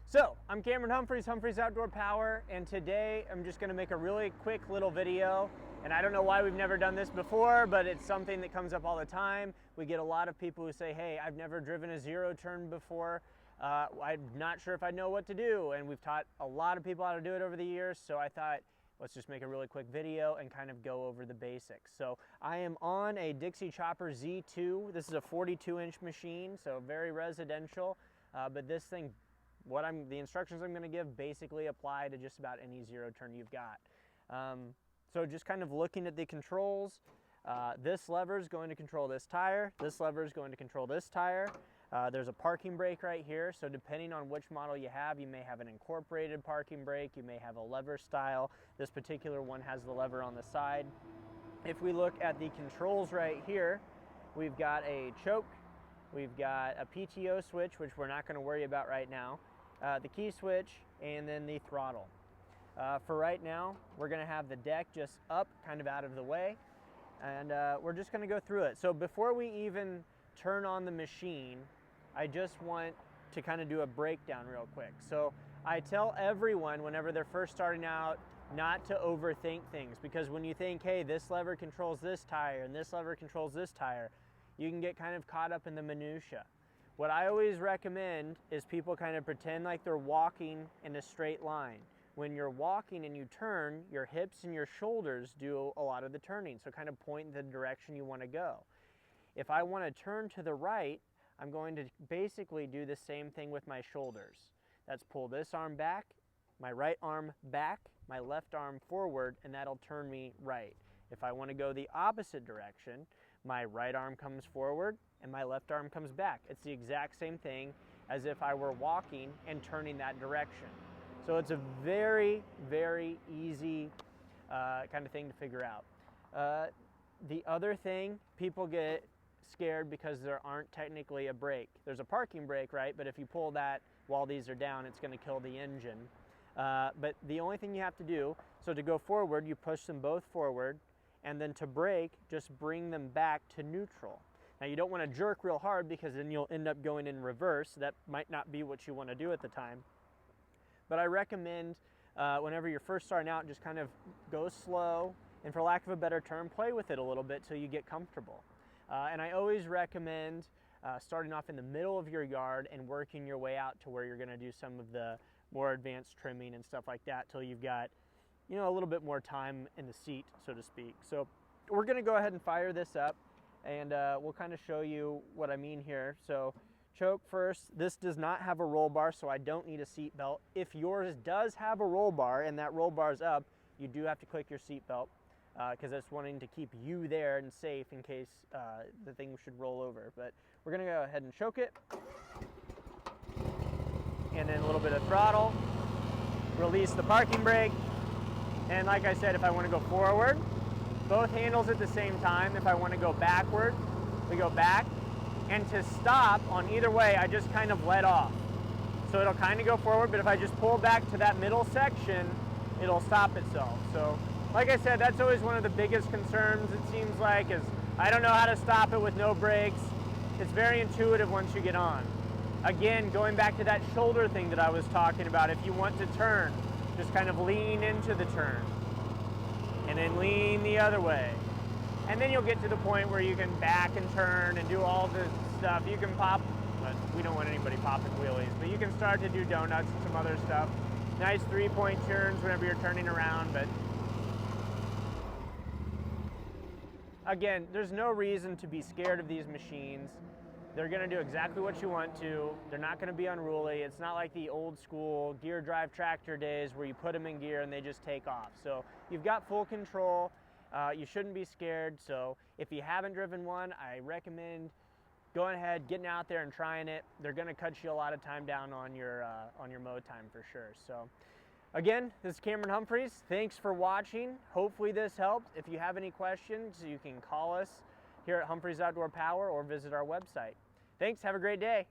So, I'm Cameron Humphreys Outdoor Power, and today I'm just going to make a really quick little video. And I don't know why we've never done this before, but it's something that comes up all the time. We get a lot of people who say, hey, I've never driven a zero turn before. I'm not sure if I know what to do. And we've taught a lot of people how to do it over the years, so I thought, let's just make a really quick video and kind of go over the basics. So I am on a Dixie Chopper Z2. This is a 42-inch machine, so very residential. But this thing, the instructions I'm going to give basically apply to just about any zero turn you've got. So just kind of looking at the controls, this lever is going to control this tire. This lever is going to control this tire. There's a parking brake right here, so depending on which model you may have an incorporated parking brake, you may have a lever style. This particular one has the lever on the side. If we look at the controls right here, we've got a choke, we've got a PTO switch, which we're not going to worry about right now, the key switch, and then the throttle. For right now, we're going to have the deck just up, kind of out of the way, and we're just going to go through it. So before we even turn on the machine, I just want to kind of do a breakdown real quick. So I tell everyone whenever they're first starting out not to overthink things, because when you think, hey, this lever controls this tire and this lever controls this tire, you can get kind of caught up in the minutia. What I always recommend is people kind of pretend like they're walking in a straight line. When you're walking and you turn, your hips and your shoulders do a lot of the turning, so kind of point in the direction you want to go. If I want to turn to the right, I'm going to basically do the same thing with my shoulders. That's pull this arm back, my right arm back, my left arm forward, and that'll turn me right. If I want to go the opposite direction, my right arm comes forward and my left arm comes back. It's the exact same thing as if I were walking and turning that direction. So it's a very, very easy kind of thing to figure out. The other thing, people get scared because there aren't technically a brake. There's a parking brake, right? But if you pull that while these are down, it's going to kill the engine. But the only thing you have to do, so to go forward, you push them both forward, and then to brake, just bring them back to neutral. Now you don't want to jerk real hard because then you'll end up going in reverse. That might not be what you want to do at the time. But I recommend whenever you're first starting out, just kind of go slow, and for lack of a better term, play with it a little bit till you get comfortable. And I always recommend starting off in the middle of your yard and working your way out to where you're going to do some of the more advanced trimming and stuff like that till you've got, a little bit more time in the seat, so to speak. So we're going to go ahead and fire this up, and we'll kind of show you what I mean here. So choke first. This does not have a roll bar, so I don't need a seat belt. If yours does have a roll bar and that roll bar is up, you do have to click your seat belt because it's wanting to keep you there and safe in case the thing should roll over. But we're going to go ahead and choke it. And then a little bit of throttle. Release the parking brake. And like I said, if I want to go forward, both handles at the same time. If I want to go backward, we go back. And to stop on either way, I just kind of let off. So it'll kind of go forward, but if I just pull back to that middle section, it'll stop itself. So like I said, that's always one of the biggest concerns, it seems like, is I don't know how to stop it with no brakes. It's very intuitive once you get on. Again, going back to that shoulder thing that I was talking about, if you want to turn, just kind of lean into the turn and then lean the other way. And then you'll get to the point where you can back and turn and do all this stuff. You can pop, but we don't want anybody popping wheelies, but you can start to do donuts and some other stuff. Nice 3-point turns whenever you're turning around, but again, there's no reason to be scared of these machines. They're going to do exactly what you want to. They're not going to be unruly. It's not like the old school gear drive tractor days where you put them in gear and they just take off. So you've got full control. You shouldn't be scared. So if you haven't driven one, I recommend going ahead, getting out there and trying it. They're going to cut you a lot of time down on your mow time for sure. So again, this is Cameron Humphreys. Thanks for watching. Hopefully this helped. If you have any questions, you can call us here at Humphreys Outdoor Power or visit our website. Thanks. Have a great day.